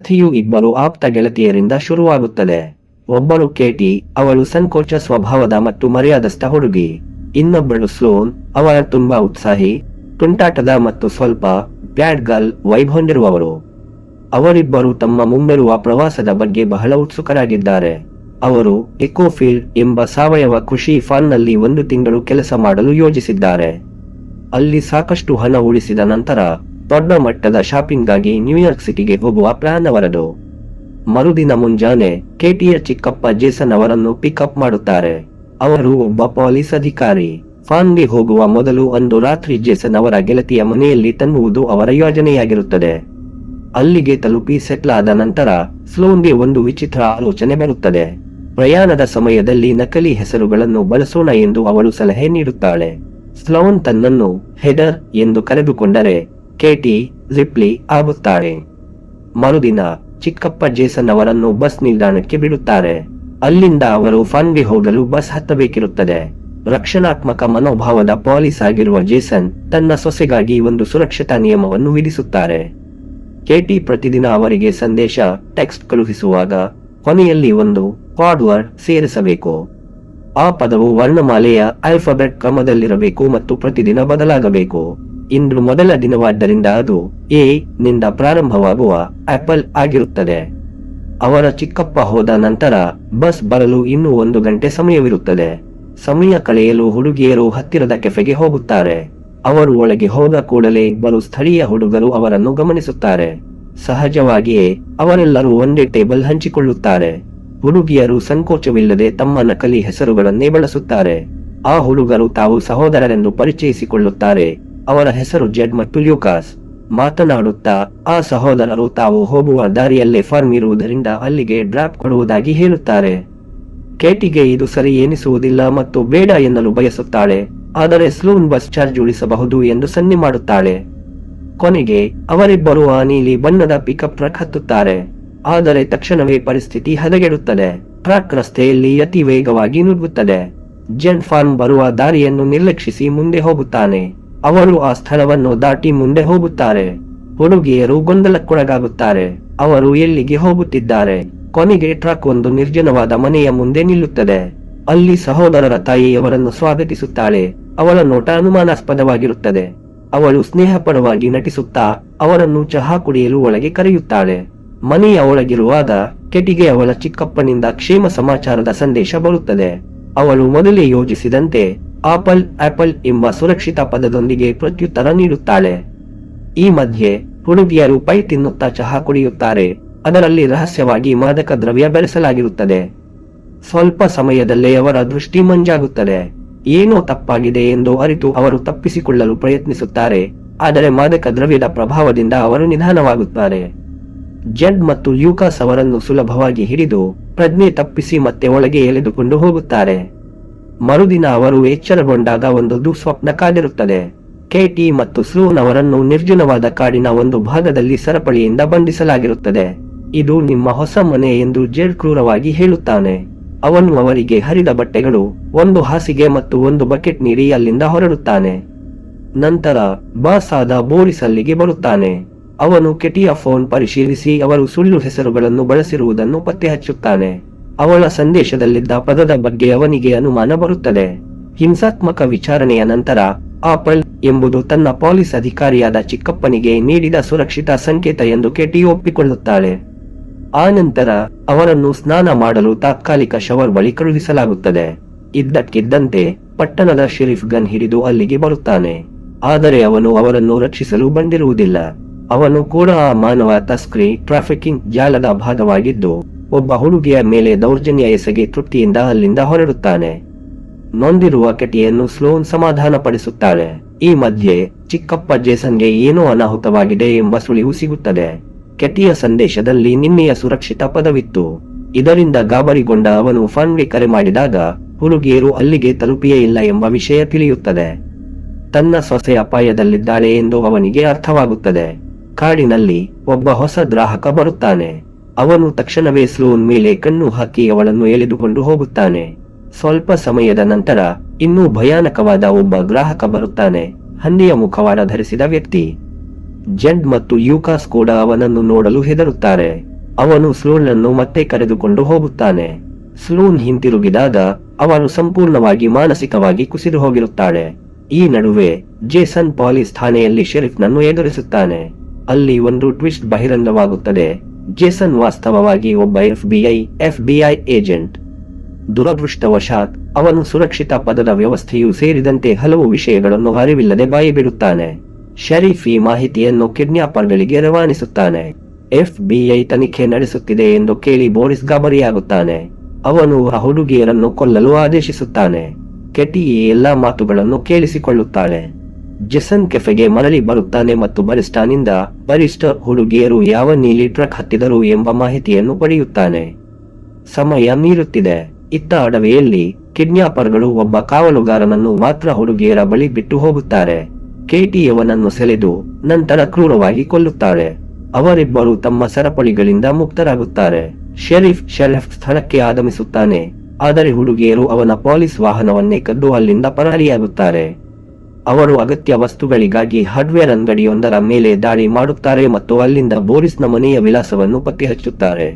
ಕಥೆಯು ಇಬ್ಬರು ಆಪ್ತ ಗೆಳತಿಯರಿಂದ ಶುರುವಾಗುತ್ತದೆ. ಒಬ್ಬಳು ಕೇಟಿ, ಅವಳು ಸಂಕೋಚ ಸ್ವಭಾವದ ಮತ್ತು ಮರ್ಯಾದಸ್ಥ ಹುಡುಗಿ. ಇನ್ನೊಬ್ಬಳು ಸ್ಲೋನ್, ಅವಳ ತುಂಬಾ ಉತ್ಸಾಹಿ, ತುಂಟಾಟದ ಮತ್ತು ಸ್ವಲ್ಪ ಬ್ಯಾಡ್ ಗರ್ಲ್ ವೈಬ್ ಹೊಂದಿರುವವರು. ಅವರಿಬ್ಬರು ತಮ್ಮ ಮುಂಬರುವ ಪ್ರವಾಸದ ಬಗ್ಗೆ ಬಹಳ ಉತ್ಸುಕರಾಗಿದ್ದಾರೆ. ಅವರು ಎಕೋಫೀಲ್ಡ್ ಎಂಬ ಸಾವಯವ ಕೃಷಿ ಫಾರ್ಮ್ನಲ್ಲಿ 1 ತಿಂಗಳು ಕೆಲಸ ಮಾಡಲು ಯೋಜಿಸಿದ್ದಾರೆ. ಅಲ್ಲಿ ಸಾಕಷ್ಟು ಹಣ ಉಳಿಸಿದ ನಂತರ ದೊಡ್ಡ ಮಟ್ಟದ ಶಾಪಿಂಗ್ಗಾಗಿ ನ್ಯೂಯಾರ್ಕ್ ಸಿಟಿಗೆ ಹೋಗುವ ಪ್ಲಾನ್ ಅವರದು. ಮರುದಿನ ಮುಂಜಾನೆ ಕೇಟಿಯ ಚಿಕ್ಕಪ್ಪ ಜೇಸನ್ ಅವರನ್ನು ಪಿಕಪ್ ಮಾಡುತ್ತಾರೆ. ಅವರು ಒಬ್ಬ ಪೊಲೀಸ್ ಅಧಿಕಾರಿ. ಫಾರ್ಮ್ಗೆ ಹೋಗುವ ಮೊದಲು ಒಂದು ರಾತ್ರಿ ಜೇಸನ್ ಅವರ ಗೆಳತಿಯ ಮನೆಯಲ್ಲಿ ತನ್ನುವುದು ಅವರ ಯೋಜನೆಯಾಗಿರುತ್ತದೆ. ಅಲ್ಲಿಗೆ ತಲುಪಿ ಸೆಟ್ಲ್ ಆದ ನಂತರ ಸ್ಲೋನ್ಗೆ ಒಂದು ವಿಚಿತ್ರ ಆಲೋಚನೆ ಬರುತ್ತದೆ. ಪ್ರಯಾಣದ ಸಮಯದಲ್ಲಿ ನಕಲಿ ಹೆಸರುಗಳನ್ನು ಬಳಸೋಣ ಎಂದು ಅವಳು ಸಲಹೆ ನೀಡುತ್ತಾಳೆ. ಸ್ಲೋನ್ ತನ್ನನ್ನು ಹೆಡರ್ ಎಂದು ಕರೆದುಕೊಂಡರೆ ಕೇಟಿ ರಿಪ್ಲಿ ಆಗುತ್ತಾಳೆ. ಮರುದಿನ ಚಿಕ್ಕಪ್ಪ ಜೇಸನ್ ಅವರನ್ನು ಬಸ್ ನಿಲ್ದಾಣಕ್ಕೆ ಬಿಡುತ್ತಾರೆ. ಅಲ್ಲಿಂದ ಅವರು ಫಾರ್ಮ್ಗೆ ಹೋಗಲು ಬಸ್ ಹತ್ತಬೇಕಿರುತ್ತದೆ. ರಕ್ಷಣಾತ್ಮಕ ಮನೋಭಾವದ ಪೊಲೀಸ್ ಆಗಿರುವ ಜೇಸನ್ ತನ್ನ ಸೊಸೆಗಾಗಿ ಒಂದು ಸುರಕ್ಷತಾ ನಿಯಮವನ್ನು ವಿಧಿಸುತ್ತಾರೆ. ಕೇಟಿ ಪ್ರತಿದಿನ ಅವರಿಗೆ ಸಂದೇಶ ಟೆಕ್ಸ್ಟ್ ಕಳುಹಿಸುವಾಗ ಕೊನೆಯಲ್ಲಿ ಒಂದು ಕೋಡ್ ವರ್ಡ್ ಸೇರಿಸಬೇಕು. ಆ ಪದವು ವರ್ಣಮಾಲೆಯ ಆಲ್ಫಾಬೆಟ್ ಕ್ರಮದಲ್ಲಿರಬೇಕು ಮತ್ತು ಪ್ರತಿದಿನ ಬದಲಾಗಬೇಕು. ಇಂದು ಮೊದಲ ದಿನವಾದ್ದರಿಂದ ಅದು ಎ ನಿಂದ ಪ್ರಾರಂಭವಾಗುವ ಆಪಲ್ ಆಗಿರುತ್ತದೆ. ಅವರ ಚಿಕ್ಕಪ್ಪ ಹೋದ ನಂತರ ಬಸ್ ಬರಲು ಇನ್ನೂ 1 ಗಂಟೆ ಸಮಯವಿರುತ್ತದೆ. ಸಮಯ ಕಳೆಯಲು ಹುಡುಗಿಯರು ಹತ್ತಿರದ ಕೆಫೆಗೆ ಹೋಗುತ್ತಾರೆ. ಅವರು ಒಳಗೆ ಹೋದ ಕೂಡಲೇ ಇಬ್ಬರು ಸ್ಥಳೀಯ ಹುಡುಗರು ಅವರನ್ನು ಗಮನಿಸುತ್ತಾರೆ. ಸಹಜವಾಗಿಯೇ ಅವರೆಲ್ಲರೂ ಒಂದೇ ಟೇಬಲ್ ಹಂಚಿಕೊಳ್ಳುತ್ತಾರೆ. ಹುಡುಗಿಯರು ಸಂಕೋಚವಿಲ್ಲದೆ ತಮ್ಮ ನಕಲಿ ಹೆಸರುಗಳನ್ನೇ ಬಳಸುತ್ತಾರೆ. ಆ ಹುಡುಗರು ತಾವು ಸಹೋದರರೆಂದು ಪರಿಚಯಿಸಿಕೊಳ್ಳುತ್ತಾರೆ. ಅವರ ಹೆಸರು ಜೆಡ್ ಮತ್ತು ಲ್ಯೂಕಾಸ್. ಮಾತನಾಡುತ್ತಾ ಆ ಸಹೋದರರು ತಾವು ಹೋಗುವ ದಾರಿಯಲ್ಲೇ ಫಾರ್ಮ್ ಇರುವುದರಿಂದ ಅಲ್ಲಿಗೆ ಡ್ರಾಪ್ ಕೊಡುವುದಾಗಿ ಹೇಳುತ್ತಾರೆ. ಕೇಟಿಗೆ ಇದು ಸರಿ ಎನಿಸುವುದಿಲ್ಲ ಮತ್ತು ಬೇಡ ಎನ್ನಲು ಬಯಸುತ್ತಾಳೆ. ಆದರೆ ಸ್ಲೋನ್ ಬಸ್ ಚಾರ್ಜ್ ಉಳಿಸಬಹುದು ಎಂದು ಸನ್ನೆ ಮಾಡುತ್ತಾಳೆ. ಕೊನೆಗೆ ಅವರಿಬ್ಬರು ಆ ನೀಲಿ ಬಣ್ಣದ ಪಿಕಪ್ ಟ್ರಕ್ ಹತ್ತುತ್ತಾರೆ. ಆದರೆ ತಕ್ಷಣವೇ ಪರಿಸ್ಥಿತಿ ಹದಗೆಡುತ್ತದೆ. ಟ್ರಕ್ ರಸ್ತೆಯಲ್ಲಿ ಅತಿ ವೇಗವಾಗಿ ನುಗ್ಗುತ್ತದೆ. ಜೆಡ್ ಫಾರ್ಮ್ ಬರುವ ದಾರಿಯನ್ನು ನಿರ್ಲಕ್ಷಿಸಿ ಮುಂದೆ ಹೋಗುತ್ತಾನೆ. ಅವರು ಆ ಸ್ಥಳವನ್ನು ದಾಟಿ ಮುಂದೆ ಹೋಗುತ್ತಾರೆ. ಹುಡುಗಿಯರು ಗೊಂದಲಕ್ಕೊಳಗಾಗುತ್ತಾರೆ. ಅವರು ಎಲ್ಲಿಗೆ ಹೋಗುತ್ತಿದ್ದಾರೆ? ಕೊನೆಗೆ ಟ್ರಕ್ ಒಂದು ನಿರ್ಜನವಾದ ಮನೆಯ ಮುಂದೆ ನಿಲ್ಲುತ್ತದೆ. ಅಲ್ಲಿ ಸಹೋದರರ ತಾಯಿ ಅವರನ್ನು ಸ್ವಾಗತಿಸುತ್ತಾಳೆ. ಅವಳ ನೋಟ ಅನುಮಾನಾಸ್ಪದವಾಗಿರುತ್ತದೆ. ಅವಳು ಸ್ನೇಹಪರವಾಗಿ ನಟಿಸುತ್ತಾ ಅವರನ್ನು ಚಹಾ ಕುಡಿಯಲು ಒಳಗೆ ಕರೆಯುತ್ತಾಳೆ. ಮನೆಯ ಒಳಗಿರುವಾಗ ಕೆಟಿಗೆ ಅವಳ ಚಿಕ್ಕಪ್ಪನಿಂದ ಕ್ಷೇಮ ಸಮಾಚಾರದ ಸಂದೇಶ ಬರುತ್ತದೆ. ಅವಳು ಮೊದಲೇ ಯೋಜಿಸಿದಂತೆ ಆಪಲ್ ಎಂಬ ಸುರಕ್ಷಿತ ಪದದೊಂದಿಗೆ ಪ್ರತ್ಯುತ್ತರ ನೀಡುತ್ತಾಳೆ. ಈ ಮಧ್ಯೆ ಹುಡುಗಿಯರು ಪೈ ತಿನ್ನುತ್ತಾ ಚಹಾ ಕುಡಿಯುತ್ತಾರೆ. ಅದರಲ್ಲಿ ರಹಸ್ಯವಾಗಿ ಮಾದಕ ದ್ರವ್ಯ ಬೆರೆಸಲಾಗಿರುತ್ತದೆ. ಸ್ವಲ್ಪ ಸಮಯದಲ್ಲೇ ಅವರ ದೃಷ್ಟಿ ಮಂಜಾಗುತ್ತದೆ. ಏನೋ ತಪ್ಪಾಗಿದೆ ಎಂದು ಅರಿತು ಅವರು ತಪ್ಪಿಸಿಕೊಳ್ಳಲು ಪ್ರಯತ್ನಿಸುತ್ತಾರೆ. ಆದರೆ ಮಾದಕ ದ್ರವ್ಯದ ಪ್ರಭಾವದಿಂದ ಅವರು ನಿಧಾನವಾಗುತ್ತಾರೆ. ಜೆಡ್ ಮತ್ತು ಲ್ಯೂಕಾಸ್ ಅವರನ್ನು ಸುಲಭವಾಗಿ ಹಿಡಿದು ಪ್ರಜ್ಞೆ ತಪ್ಪಿಸಿ ಮತ್ತೆ ಒಳಗೆ ಎಳೆದುಕೊಂಡು ಹೋಗುತ್ತಾರೆ. ಮರುದಿನ ಅವರು ಎಚ್ಚರಗೊಂಡಾಗ ಒಂದು ದುಸ್ವಪ್ನ ಕಾದಿರುತ್ತದೆ. ಕೇಟಿ ಮತ್ತು ಸ್ಲೋನ್ ಅವರನ್ನು ನಿರ್ಜನವಾದ ಕಾಡಿನ ಒಂದು ಭಾಗದಲ್ಲಿ ಸರಪಳಿಯಿಂದ ಬಂಧಿಸಲಾಗಿರುತ್ತದೆ. ಇದು ನಿಮ್ಮ ಹೊಸ ಮನೆ ಎಂದು ಜೆಡ್ ಕ್ರೂರವಾಗಿ ಹೇಳುತ್ತಾನೆ. ಅವನು ಅವರಿಗೆ ಹರಿದ ಬಟ್ಟೆಗಳು, ಒಂದು ಹಾಸಿಗೆ ಮತ್ತು ಒಂದು ಬಕೆಟ್ ನೀಡಿ ಅಲ್ಲಿಂದ ಹೊರಡುತ್ತಾನೆ. ನಂತರ ಬಾಸ್ ಆದ ಬೋರಿಸ್ ಅಲ್ಲಿಗೆ ಬರುತ್ತಾನೆ. ಅವನು ಕೆಟಿಯ ಫೋನ್ ಪರಿಶೀಲಿಸಿ ಅವರು ಸುಳ್ಳು ಹೆಸರುಗಳನ್ನು ಬಳಸಿರುವುದನ್ನು ಪತ್ತೆ ಹಚ್ಚುತ್ತಾನೆ. ಅವಳ ಸಂದೇಶದಲ್ಲಿದ್ದ ಪದದ ಬಗ್ಗೆ ಅವನಿಗೆ ಅನುಮಾನ ಬರುತ್ತದೆ. ಹಿಂಸಾತ್ಮಕ ವಿಚಾರಣೆಯ ನಂತರ ಆಪಲ್ ಎಂಬುದು ತನ್ನ ಪೊಲೀಸ್ ಅಧಿಕಾರಿಯಾದ ಚಿಕ್ಕಪ್ಪನಿಗೆ ನೀಡಿದ ಸುರಕ್ಷಿತ ಸಂಕೇತ ಎಂದು ಕೆಟಿ ಒಪ್ಪಿಕೊಳ್ಳುತ್ತಾಳೆ. ಆ ನಂತರ ಅವರನ್ನು ಸ್ನಾನ ಮಾಡಲು ತಾತ್ಕಾಲಿಕ ಶವರ್ ಬಳಿ ಕಳುಹಿಸಲಾಗುತ್ತದೆ. ಇದ್ದಕ್ಕಿದ್ದಂತೆ ಪಟ್ಟಣದ ಶೆರೀಫ್ ಗನ್ ಹಿಡಿದು ಅಲ್ಲಿಗೆ ಬರುತ್ತಾನೆ. ಆದರೆ ಅವನು ಅವರನ್ನು ರಕ್ಷಿಸಲು ಬಂದಿರುವುದಿಲ್ಲ. ಅವನು ಕೂಡ ಆ ಮಾನವ ತಸ್ಕರಿ ಟ್ರಾಫಿಕಿಂಗ್ ಜಾಲದ ಭಾಗವಾಗಿದ್ದು ಒಬ್ಬ ಹುಡುಗಿಯ ಮೇಲೆ ದೌರ್ಜನ್ಯ ಎಸಗಿ ತೃಪ್ತಿಯಿಂದ ಅಲ್ಲಿಂದ ಹೊರಡುತ್ತಾನೆ. ನೊಂದಿರುವ ಕೆಟಿಯನ್ನು ಸ್ಲೋನ್ ಸಮಾಧಾನ ಪಡಿಸುತ್ತಾಳೆ. ಈ ಮಧ್ಯೆ ಚಿಕ್ಕಪ್ಪ ಜೇಸನ್ಗೆ ಏನೋ ಅನಾಹುತವಾಗಿದೆ ಎಂಬ ಸುಳಿವು ಸಿಗುತ್ತದೆ. ಕೆಟಿಯ ಸಂದೇಶದಲ್ಲಿ ನಿನ್ನೆಯ ಸುರಕ್ಷಿತ ಪದವಿತ್ತು. ಇದರಿಂದ ಗಾಬರಿಗೊಂಡ ಅವನು ಫಾರ್ಮ್ಗೆ ಕರೆ ಮಾಡಿದಾಗ ಹುಡುಗಿಯರು ಅಲ್ಲಿಗೆ ತಲುಪಿಯೇ ಇಲ್ಲ ಎಂಬ ವಿಷಯ ತಿಳಿಯುತ್ತದೆ. ತನ್ನ ಸೊಸೆ ಅಪಾಯದಲ್ಲಿದ್ದಾಳೆ ಎಂದು ಅವನಿಗೆ ಅರ್ಥವಾಗುತ್ತದೆ. ಕಾಡಿನಲ್ಲಿ ಒಬ್ಬ ಹೊಸ ಗ್ರಾಹಕ ಬರುತ್ತಾನೆ. ಅವನು ತಕ್ಷಣವೇ ಸ್ಲೋನ್ ಮೇಲೆ ಕಣ್ಣು ಹಾಕಿ ಅವಳನ್ನು ಎಳೆದುಕೊಂಡು ಹೋಗುತ್ತಾನೆ. ಸ್ವಲ್ಪ ಸಮಯದ ನಂತರ ಇನ್ನೂ ಭಯಾನಕವಾದ ಒಬ್ಬ ಗ್ರಾಹಕ ಬರುತ್ತಾನೆ. ಹಂದಿಯ ಮುಖವಾಡ ಧರಿಸಿದ ವ್ಯಕ್ತಿ. ಜೆಡ್ ಮತ್ತು ಯೂಕಾಸ್ ಕೂಡ ಅವನನ್ನು ನೋಡಲು ಹೆದರುತ್ತಾರೆ. ಅವನು ಸ್ಲೂನ್ ಮತ್ತೆ ಕರೆದುಕೊಂಡು ಹೋಗುತ್ತಾನೆ. ಸ್ಲೂನ್ ಹಿಂತಿರುಗಿದಾಗ ಅವಳು ಸಂಪೂರ್ಣವಾಗಿ ಮಾನಸಿಕವಾಗಿ ಕುಸಿದು ಹೋಗಿರುತ್ತಾಳೆ. ಈ ನಡುವೆ ಜೇಸನ್ ಪೊಲೀಸ್ ಠಾಣೆಯಲ್ಲಿ ಶೆರೀಫ್ನನ್ನು ಎದುರಿಸುತ್ತಾನೆ. ಅಲ್ಲಿ ಒಂದು ಟ್ವಿಸ್ಟ್ ಬಹಿರಂಗವಾಗುತ್ತದೆ. ಜೇಸನ್ ವಾಸ್ತವವಾಗಿ ಒಬ್ಬ ಎಫ್ಬಿಐ ಏಜೆಂಟ್. ದುರದೃಷ್ಟವಶಾತ್ ಅವನು ಸುರಕ್ಷಿತ ಪದದ ವ್ಯವಸ್ಥೆಯೂ ಸೇರಿದಂತೆ ಹಲವು ವಿಷಯಗಳನ್ನು ಅರಿವಿಲ್ಲದೆ ಬಾಯಿಬಿಡುತ್ತಾನೆ. ಶರೀಫ್ ಈ ಮಾಹಿತಿಯನ್ನು ಕಿಡ್ನಾಪರ್ಗಳಿಗೆ ರವಾನಿಸುತ್ತಾನೆ. ಎಫ್ಬಿಐ ತನಿಖೆ ನಡೆಸುತ್ತಿದೆ ಎಂದು ಕೇಳಿ ಬೋರಿಸ್ ಗಾಬರಿಯಾಗುತ್ತಾನೆ. ಅವನು ಆ ಹುಡುಗಿಯರನ್ನು ಕೊಲ್ಲಲು ಆದೇಶಿಸುತ್ತಾನೆ. ಕೆಟಿ ಈ ಎಲ್ಲಾ ಮಾತುಗಳನ್ನು ಕೇಳಿಸಿಕೊಳ್ಳುತ್ತಾಳೆ. ಜೆಸನ್ ಕೆಫೆಗೆ ಮರಳಿ ಬರುತ್ತಾನೆ ಮತ್ತು ಬರಿಸ್ಟರ್ ಹುಡುಗಿಯರು ಯಾವ ನೀಲಿ ಟ್ರಕ್ ಹತ್ತಿದರು ಎಂಬ ಮಾಹಿತಿಯನ್ನು ಪಡೆಯುತ್ತಾನೆ. ಸಮಯ ಮೀರುತ್ತಿದೆ. ಇತ್ತ ಅಡವಿಯಲ್ಲಿ ಕಿಡ್ನಾಪರ್ಗಳು ಒಬ್ಬ ಕಾವಲುಗಾರನನ್ನು ಮಾತ್ರ ಹುಡುಗಿಯರ ಬಳಿ ಬಿಟ್ಟು ಹೋಗುತ್ತಾರೆ. ಕೇಟಿಯವನನ್ನು ಸೆಳೆದು ನಂತರ ಕ್ರೂರವಾಗಿ ಕೊಲ್ಲುತ್ತಾರೆ. ಅವರಿಬ್ಬರು ತಮ್ಮ ಸರಪಳಿಗಳಿಂದ ಮುಕ್ತರಾಗುತ್ತಾರೆ. ಶೆರೀಫ್ ಸ್ಥಳಕ್ಕೆ ಆಗಮಿಸುತ್ತಾನೆ. ಆದರೆ ಹುಡುಗಿಯರು ಅವನ ಪೊಲೀಸ್ ವಾಹನವನ್ನೇ ಕದ್ದು ಅಲ್ಲಿಂದ ಪರಾರಿಯಾಗುತ್ತಾರೆ. ಅವರು ಅಗತ್ಯ ವಸ್ತುಗಳಿಗಾಗಿ ಹಾರ್ಡ್ವೇರ್ ಅಂಗಡಿಯೊಂದರ ಮೇಲೆ ದಾಳಿ ಮಾಡುತ್ತಾರೆ ಮತ್ತು ಅಲ್ಲಿಂದ ಬೋರಿಸ್ನ ಮನೆಯ ವಿಳಾಸವನ್ನು ಪತ್ತೆಹಚ್ಚುತ್ತಾರೆ.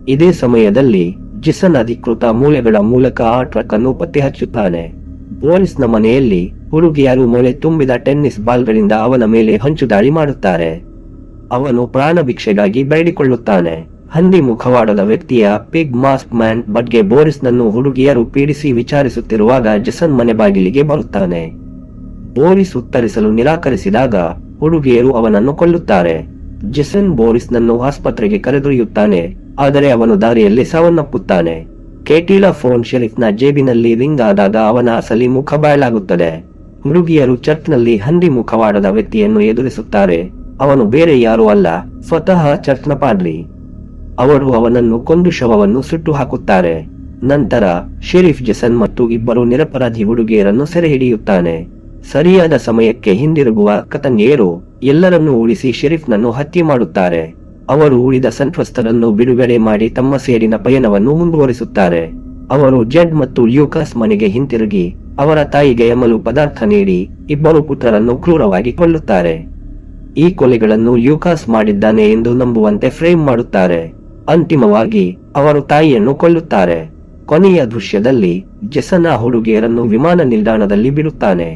ಇದೇ ಸಮಯದಲ್ಲಿ ಜೇಸನ್ ಅಧಿಕೃತ ಮೂಲೆಗಳ ಮೂಲಕ ಆ ಟ್ರಕ್ ಅನ್ನು ಪತ್ತೆಹಚ್ಚುತ್ತಾನೆ. ಬೋರಿಸ್ನ ಮನೆಯಲ್ಲಿ ಹುಡುಗಿಯರು ಮೊಳೆ ತುಂಬಿದ ಟೆನ್ನಿಸ್ ಬಾಲ್ಗಳಿಂದ ಅವನ ಮೇಲೆ ಹೊಂಚು ದಾಳಿ ಮಾಡುತ್ತಾರೆ. ಅವನು ಪ್ರಾಣ ಭಿಕ್ಷೆಗಾಗಿ ಬೇಡಿಕೊಳ್ಳುತ್ತಾನೆ. ಹಂದಿ ಮುಖವಾಡದ ವ್ಯಕ್ತಿಯ ಪಿಗ್ ಮಾಸ್ಕ್ ಮ್ಯಾನ್ ಬಗ್ಗೆ ಬೋರಿಸ್ನನ್ನು ಹುಡುಗಿಯರು ಪೀಡಿಸಿ ವಿಚಾರಿಸುತ್ತಿರುವಾಗ ಜೇಸನ್ ಮನೆ ಬಾಗಿಲಿಗೆ ಬರುತ್ತಾನೆ. ಬೋರಿಸ್ ಉತ್ತರಿಸಲು ನಿರಾಕರಿಸಿದಾಗ ಹುಡುಗಿಯರು ಅವನನ್ನು ಕೊಲ್ಲುತ್ತಾರೆ. ಜೇಸನ್ ಬೋರಿಸ್ನನ್ನು ಆಸ್ಪತ್ರೆಗೆ ಕರೆದೊಯ್ಯುತ್ತಾನೆ. ಆದರೆ ಅವನು ದಾರಿಯಲ್ಲಿ ಸಾವನ್ನಪ್ಪುತ್ತಾನೆ. ಕೇಟಿಲ ಫೋನ್ ಶೆರೀಫ್ನ ಜೇಬಿನಲ್ಲಿ ರಿಂಗ್ ಆದಾಗ ಅವನ ಅಸಲಿ ಮುಖ ಬಯಲಾಗುತ್ತದೆ. ಹುಡುಗಿಯರು ಚರ್ಚ್ನಲ್ಲಿ ಹಂದಿ ಮುಖವಾಡದ ವ್ಯಕ್ತಿಯನ್ನು ಎದುರಿಸುತ್ತಾರೆ. ಅವನು ಬೇರೆ ಯಾರೂ ಅಲ್ಲ, ಸ್ವತಃ ಚರ್ಚ್ನ ಪಾದ್ರಿ. ಅವರು ಅವನನ್ನು ಕೊಂದು ಶವವನ್ನು ಸುಟ್ಟು ಹಾಕುತ್ತಾರೆ. ನಂತರ ಶೆರೀಫ್ ಜೇಸನ್ ಮತ್ತು ಇಬ್ಬರು ನಿರಪರಾಧಿ ಹುಡುಗಿಯರನ್ನು ಸೆರೆ ಹಿಡಿಯುತ್ತಾನೆ. ಸರಿಯಾದ ಸಮಯಕ್ಕೆ ಹಿಂದಿರುಗುವ ಕತನ್ಯರು ಎಲ್ಲರನ್ನೂ ಉಳಿಸಿ ಶೆರೀಫ್ನನ್ನು ಹತ್ಯೆ ಮಾಡುತ್ತಾರೆ. ಅವರು ಉಳಿದ ಸಂತ್ರಸ್ತರನ್ನು ಬಿಡುಗಡೆ ಮಾಡಿ ತಮ್ಮ ಸೇಡಿನ ಪಯಣವನ್ನು ಮುಂದುವರಿಸುತ್ತಾರೆ. ಅವರು ಜೆಡ್ ಮತ್ತು ಲ್ಯೂಕಾಸ್ ಮನೆಗೆ ಹಿಂತಿರುಗಿ ಅವರ ತಾಯಿಗೆ ಅಮಲು ಪದಾರ್ಥ ನೀಡಿ ಇಬ್ಬರು ಪುತ್ರರನ್ನು ಕ್ರೂರವಾಗಿ ಕೊಲ್ಲುತ್ತಾರೆ. ಈ ಕೊಲೆಗಳನ್ನು ಲ್ಯೂಕಾಸ್ ಮಾಡಿದ್ದಾನೆ ಎಂದು ನಂಬುವಂತೆ ಫ್ರೇಮ್ ಮಾಡುತ್ತಾರೆ. ಅಂತಿಮವಾಗಿ ಅವರು ತಾಯಿಯನ್ನು ಕೊಲ್ಲುತ್ತಾರೆ. ಕೊನೆಯ ದೃಶ್ಯದಲ್ಲಿ ಜೇಸನ್ ಆ ಹುಡುಗಿಯರನ್ನು ವಿಮಾನ ನಿಲ್ದಾಣದಲ್ಲಿ ಬಿಡುತ್ತಾನೆ.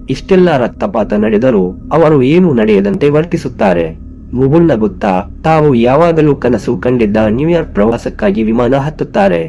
ಇಷ್ಟೆಲ್ಲ ರಕ್ತಪಾತ ನಡೆದರೂ ಅವರು ಏನೂ ನಡೆಯದಂತೆ ವರ್ತಿಸುತ್ತಾರೆ. ಮುಗುಳ್ನಗುತ್ತಾ ತಾವು ಯಾವಾಗಲೂ ಕನಸು ಕಂಡಿದ್ದ ನ್ಯೂಯಾರ್ಕ್ ಪ್ರವಾಸಕ್ಕಾಗಿ ವಿಮಾನ ಹತ್ತುತ್ತಾರೆ.